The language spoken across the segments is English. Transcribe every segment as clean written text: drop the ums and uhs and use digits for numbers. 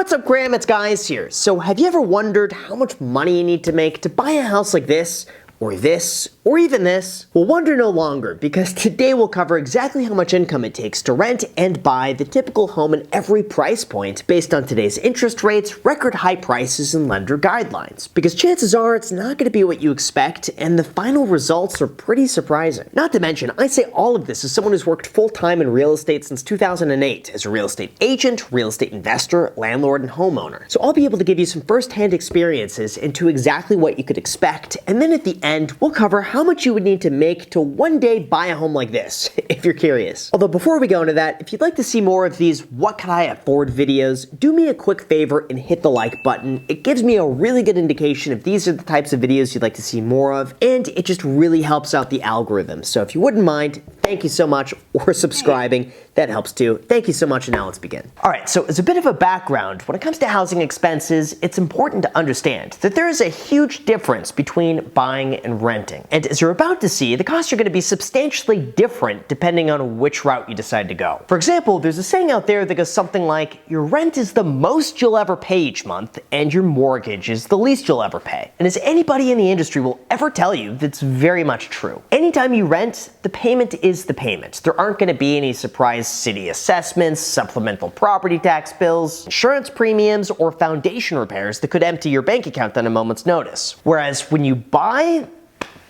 What's up, Graham? It's Guys here. So have you ever wondered how much money you need to make to buy a house like this, or even this? Well, wonder no longer, because today we'll cover exactly how much income it takes to rent and buy the typical home in every price point based on today's interest rates, record high prices, and lender guidelines. Because chances are it's not going to be what you expect, and the final results are pretty surprising. Not to mention, I say all of this as someone who's worked full-time in real estate since 2008 as a real estate agent, real estate investor, landlord, and homeowner. So I'll be able to give you some first-hand experiences into exactly what you could expect, and then at the end, we'll cover how much you would need to make to one day buy a home like this, if you're curious. Although before we go into that, if you'd like to see more of these what can I afford videos, do me a quick favor and hit the like button. It gives me a really good indication if these are the types of videos you'd like to see more of, and it just really helps out the algorithm. So if you wouldn't mind, thank you so much, or subscribing. That helps too. Thank you so much, and now let's begin. Alright, so as a bit of a background, when it comes to housing expenses, it's important to understand that there is a huge difference between buying and renting. And as you're about to see, the costs are going to be substantially different depending on which route you decide to go. For example, there's a saying out there that goes something like, your rent is the most you'll ever pay each month, and your mortgage is the least you'll ever pay. And as anybody in the industry will ever tell you, that's very much true. Anytime you rent, the payment is the payment. There aren't going to be any surprise city assessments, supplemental property tax bills, insurance premiums, or foundation repairs that could empty your bank account on a moment's notice. Whereas when you buy,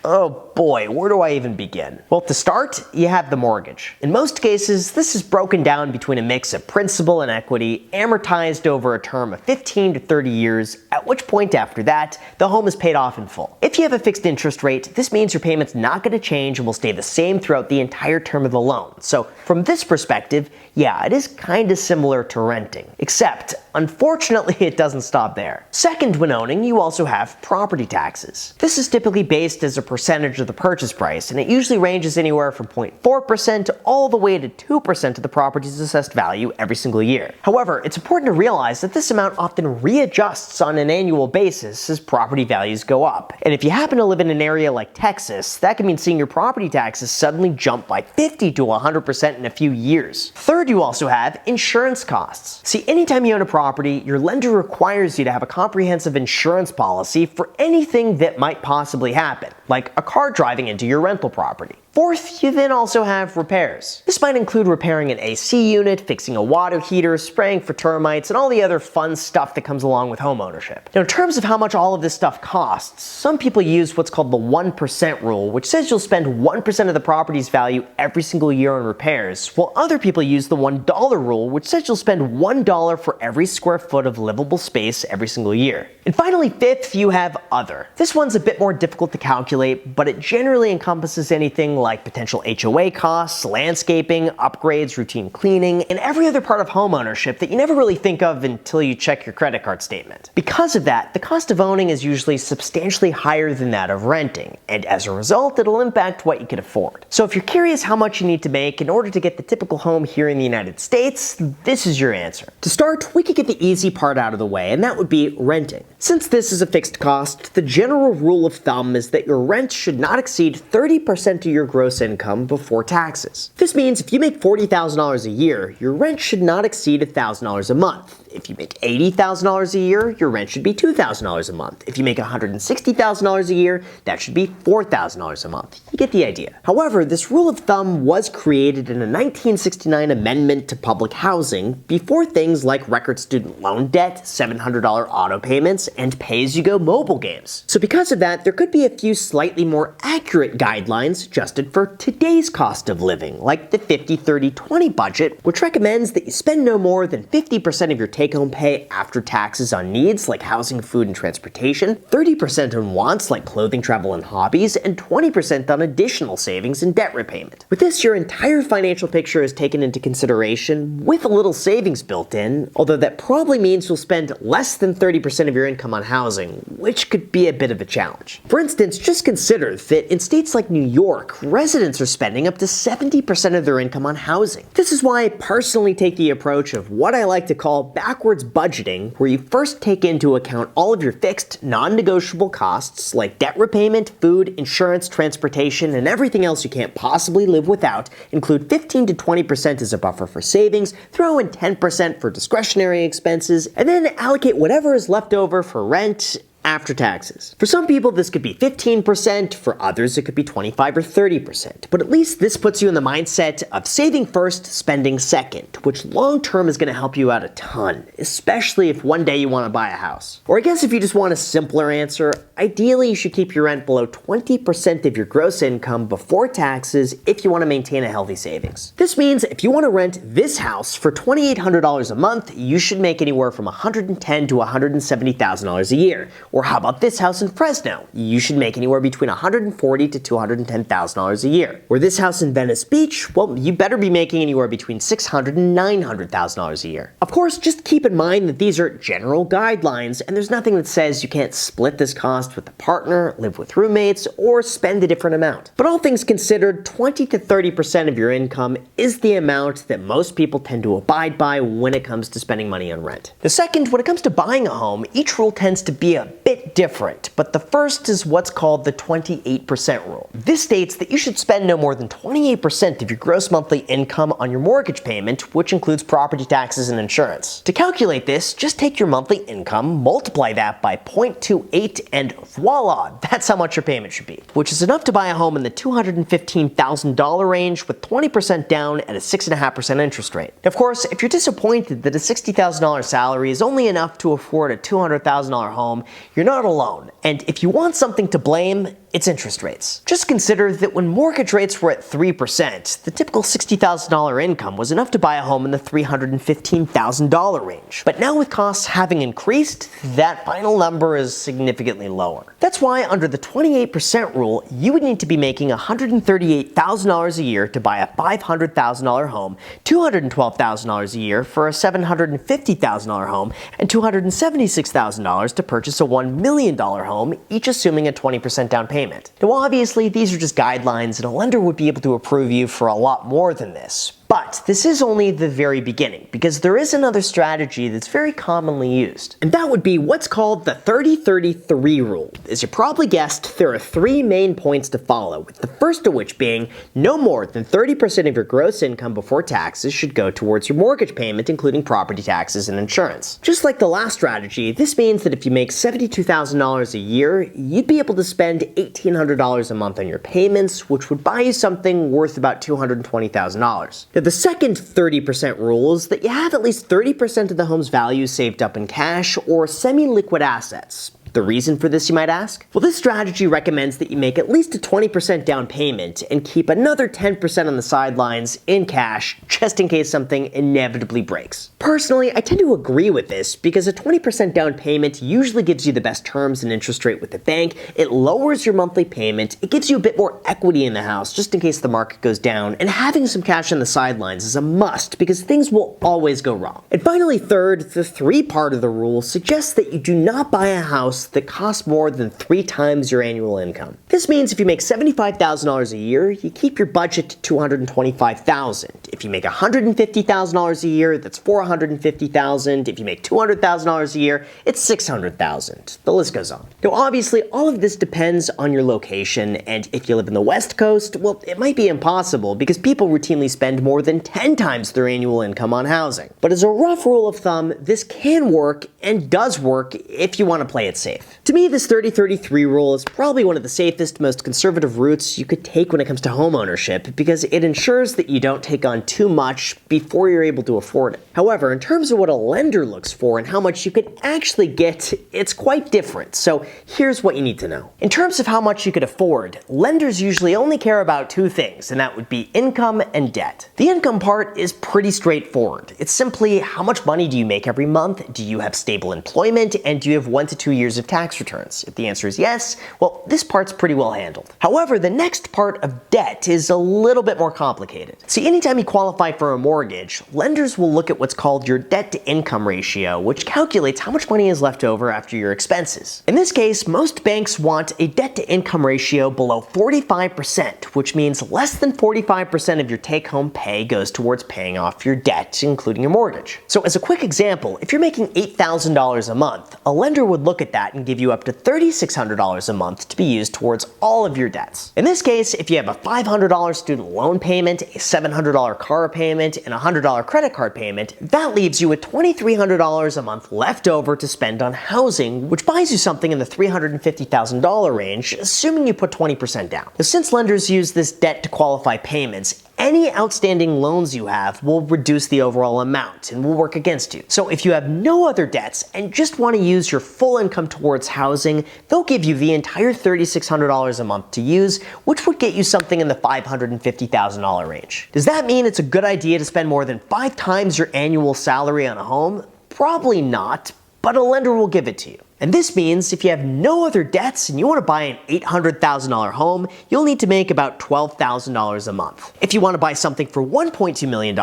oh boy, where do I even begin? Well, to start, you have the mortgage. In most cases, this is broken down between a mix of principal and equity, amortized over a term of 15 to 30 years, at which point after that, the home is paid off in full. If you have a fixed interest rate, this means your payment's not going to change and will stay the same throughout the entire term of the loan. So from this perspective, yeah, it is kind of similar to renting. Except, unfortunately, it doesn't stop there. Second, when owning, you also have property taxes. This is typically based as a percentage of the purchase price, and it usually ranges anywhere from 0.4% all the way to 2% of the property's assessed value every single year. However, it's important to realize that this amount often readjusts on an annual basis as property values go up. And if you happen to live in an area like Texas, that can mean seeing your property taxes suddenly jump by 50 to 100% in a few years. Third, you also have insurance costs. See, anytime you own a property, your lender requires you to have a comprehensive insurance policy for anything that might possibly happen, like a car driving into your rental property. Fourth, you then also have repairs. This might include repairing an AC unit, fixing a water heater, spraying for termites, and all the other fun stuff that comes along with homeownership. Now, in terms of how much all of this stuff costs, some people use what's called the 1% rule, which says you'll spend 1% of the property's value every single year on repairs, while other people use the $1 rule, which says you'll spend $1 for every square foot of livable space every single year. And finally, fifth, you have other. This one's a bit more difficult to calculate, but it generally encompasses anything like potential HOA costs, landscaping, upgrades, routine cleaning, and every other part of homeownership that you never really think of until you check your credit card statement. Because of that, the cost of owning is usually substantially higher than that of renting, and as a result, it'll impact what you can afford. So if you're curious how much you need to make in order to get the typical home here in the United States, this is your answer. To start, we could get the easy part out of the way, and that would be renting. Since this is a fixed cost, the general rule of thumb is that your rent should not exceed 30% of your gross income before taxes. This means if you make $40,000 a year, your rent should not exceed $1,000 a month. If you make $80,000 a year, your rent should be $2,000 a month. If you make $160,000 a year, that should be $4,000 a month. You get the idea. However, this rule of thumb was created in a 1969 amendment to public housing before things like record student loan debt, $700 auto payments, and pay-as-you-go mobile games. So because of that, there could be a few slightly more accurate guidelines adjusted for today's cost of living, like the 50-30-20 budget, which recommends that you spend no more than 50% of your take-home pay after taxes on needs like housing, food, and transportation, 30% on wants like clothing, travel, and hobbies, and 20% on additional savings and debt repayment. With this, your entire financial picture is taken into consideration with a little savings built in, although that probably means you'll spend less than 30% of your income on housing, which could be a bit of a challenge. For instance, just consider that in states like New York, residents are spending up to 70% of their income on housing. This is why I personally take the approach of what I like to call backwards budgeting, where you first take into account all of your fixed, non-negotiable costs like debt repayment, food, insurance, transportation, and everything else you can't possibly live without, include 15 to 20% as a buffer for savings, throw in 10% for discretionary expenses, and then allocate whatever is left over for rent after taxes. For some people, this could be 15%, for others, it could be 25 or 30%. But at least this puts you in the mindset of saving first, spending second, which long term is going to help you out a ton, especially if one day you want to buy a house. Or I guess if you just want a simpler answer, ideally you should keep your rent below 20% of your gross income before taxes if you want to maintain a healthy savings. This means if you want to rent this house for $2,800 a month, you should make anywhere from $110,000 to $170,000 a year. Or how about this house in Fresno? You should make anywhere between $140,000 to $210,000 a year. Or this house in Venice Beach? Well, you better be making anywhere between $600,000 and $900,000 a year. Of course, just keep in mind that these are general guidelines, and there's nothing that says you can't split this cost with a partner, live with roommates, or spend a different amount. But all things considered, 20 to 30% of your income is the amount that most people tend to abide by when it comes to spending money on rent. The second, when it comes to buying a home, each rule tends to be a bit different, but the first is what's called the 28% rule. This states that you should spend no more than 28% of your gross monthly income on your mortgage payment, which includes property taxes and insurance. To calculate this, just take your monthly income, multiply that by 0.28, and voila, that's how much your payment should be, which is enough to buy a home in the $215,000 range with 20% down at a 6.5% interest rate. Of course, if you're disappointed that a $60,000 salary is only enough to afford a $200,000 home, you're not alone. And if you want something to blame, it's interest rates. Just consider that when mortgage rates were at 3%, the typical $60,000 income was enough to buy a home in the $315,000 range. But now with costs having increased, that final number is significantly lower. That's why under the 28% rule, you would need to be making $138,000 a year to buy a $500,000 home, $212,000 a year for a $750,000 home, and $276,000 to purchase a $1 million home, each assuming a 20% down payment. Now obviously, these are just guidelines, and a lender would be able to approve you for a lot more than this. But this is only the very beginning, because there is another strategy that's very commonly used. And that would be what's called the 30-30-3 rule. As you probably guessed, there are three main points to follow, with the first of which being no more than 30% of your gross income before taxes should go towards your mortgage payment, including property taxes and insurance. Just like the last strategy, this means that if you make $72,000 a year, you'd be able to spend $1,800 a month on your payments, which would buy you something worth about $220,000. The second 30% rule is that you have at least 30% of the home's value saved up in cash or semi-liquid assets. The reason for this, you might ask? Well, this strategy recommends that you make at least a 20% down payment and keep another 10% on the sidelines in cash just in case something inevitably breaks. Personally, I tend to agree with this because a 20% down payment usually gives you the best terms and interest rate with the bank, it lowers your monthly payment, it gives you a bit more equity in the house just in case the market goes down, and having some cash on the sidelines is a must because things will always go wrong. And finally, third, the 3 part of the rule suggests that you do not buy a house that costs more than 3 times your annual income. This means if you make $75,000 a year, you keep your budget to $225,000. If you make $150,000 a year, that's $450,000. If you make $200,000 a year, it's $600,000. The list goes on. Now, obviously, all of this depends on your location, and if you live in the West Coast, well, it might be impossible because people routinely spend more than 10 times their annual income on housing. But as a rough rule of thumb, this can work and does work if you want to play it safe. To me, this 30-30-3 rule is probably one of the safest, most conservative routes you could take when it comes to home ownership because it ensures that you don't take on too much before you're able to afford it. However, in terms of what a lender looks for and how much you could actually get, it's quite different. So here's what you need to know. In terms of how much you could afford, lenders usually only care about 2 things, and that would be income and debt. The income part is pretty straightforward. It's simply how much money do you make every month, do you have stable employment, and do you have 1 to 2 years of tax returns? If the answer is yes, well, this part's pretty well handled. However, the next part of debt is a little bit more complicated. See, anytime you qualify for a mortgage, lenders will look at what's called your debt-to-income ratio, which calculates how much money is left over after your expenses. In this case, most banks want a debt-to-income ratio below 45%, which means less than 45% of your take-home pay goes towards paying off your debt, including your mortgage. So as a quick example, if you're making $8,000 a month, a lender would look at that and give you up to $3,600 a month to be used towards all of your debts. In this case, if you have a $500 student loan payment, a $700 car payment, and a $100 credit card payment, that leaves you with $2,300 a month left over to spend on housing, which buys you something in the $350,000 range, assuming you put 20% down. Now, since lenders use this debt to qualify payments, any outstanding loans you have will reduce the overall amount and will work against you. So if you have no other debts and just want to use your full income towards housing, they'll give you the entire $3,600 a month to use, which would get you something in the $550,000 range. Does that mean it's a good idea to spend more than 5 times your annual salary on a home? Probably not, but a lender will give it to you. And this means if you have no other debts and you want to buy an $800,000 home, you'll need to make about $12,000 a month. If you want to buy something for $1.2 million,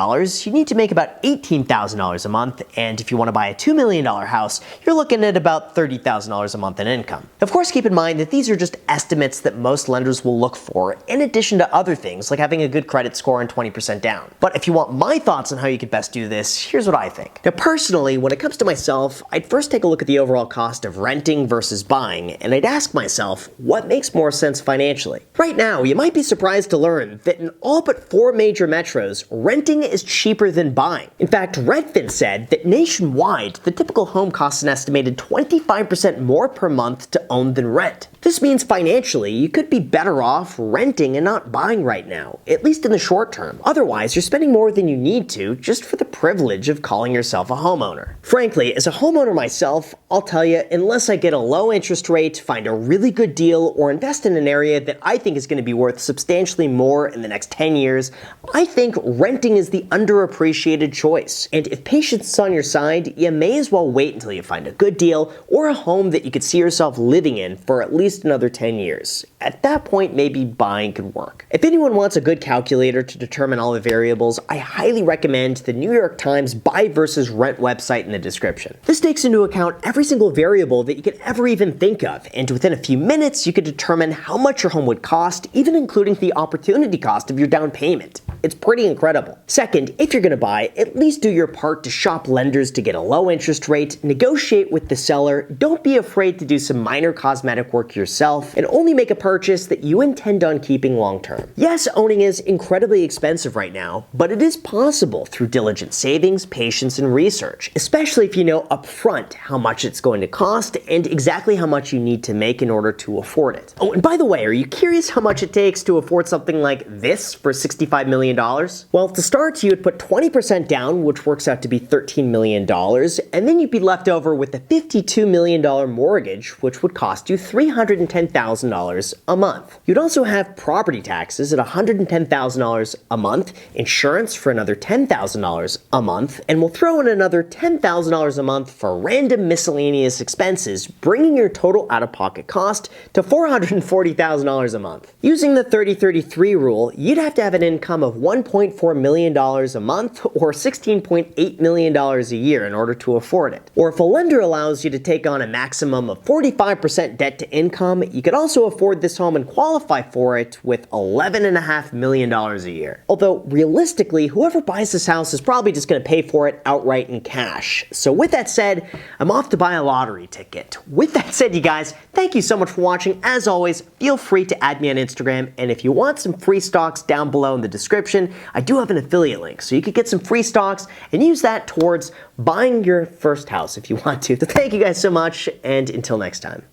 you need to make about $18,000 a month. And if you want to buy a $2 million house, you're looking at about $30,000 a month in income. Of course, keep in mind that these are just estimates that most lenders will look for, in addition to other things like having a good credit score and 20% down. But if you want my thoughts on how you could best do this, here's what I think. Now, personally, when it comes to myself, I'd first take a look at the overall cost of renting versus buying, and I'd ask myself, what makes more sense financially? Right now, you might be surprised to learn that in all but 4 major metros, renting is cheaper than buying. In fact, Redfin said that nationwide, the typical home costs an estimated 25% more per month to own than rent. This means financially, you could be better off renting and not buying right now, at least in the short term. Otherwise, you're spending more than you need to just for the privilege of calling yourself a homeowner. Frankly, as a homeowner myself, I'll tell you, unless I get a low interest rate, find a really good deal, or invest in an area that I think is going to be worth substantially more in the next 10 years, I think renting is the underappreciated choice. And if patience is on your side, you may as well wait until you find a good deal or a home that you could see yourself living in for at least another 10 years. At that point, maybe buying could work. If anyone wants a good calculator to determine all the variables, I highly recommend the New York Times Buy versus Rent website in the description. This takes into account every single variable that you could ever even think of, and within a few minutes, you could determine how much your home would cost, even including the opportunity cost of your down payment. It's pretty incredible. Second, if you're going to buy, at least do your part to shop lenders to get a low interest rate, negotiate with the seller, don't be afraid to do some minor cosmetic work yourself, and only make a purchase that you intend on keeping long term. Yes, owning is incredibly expensive right now, but it is possible through diligent savings, patience, and research, especially if you know upfront how much it's going to cost and exactly how much you need to make in order to afford it. Oh, and by the way, are you curious how much it takes to afford something like this for $65 million? Well, to start, you would put 20% down, which works out to be $13 million, and then you'd be left over with a $52 million mortgage, which would cost you $310,000 a month. You'd also have property taxes at $110,000 a month, insurance for another $10,000 a month, and we'll throw in another $10,000 a month for random miscellaneous expenses, bringing your total out-of-pocket cost to $440,000 a month. Using the 30-33 rule, you'd have to have an income of $1.4 million a month or $16.8 million a year in order to afford it. Or if a lender allows you to take on a maximum of 45% debt to income, you could also afford this home and qualify for it with $11.5 million a year. Although realistically, whoever buys this house is probably just going to pay for it outright in cash. So with that said, I'm off to buy a lottery ticket. With that said, you guys, thank you so much for watching. As always, feel free to add me on Instagram, and if you want some free stocks down below in the description, I do have an affiliate link, so you could get some free stocks and use that towards buying your first house if you want to. So thank you guys so much, and until next time.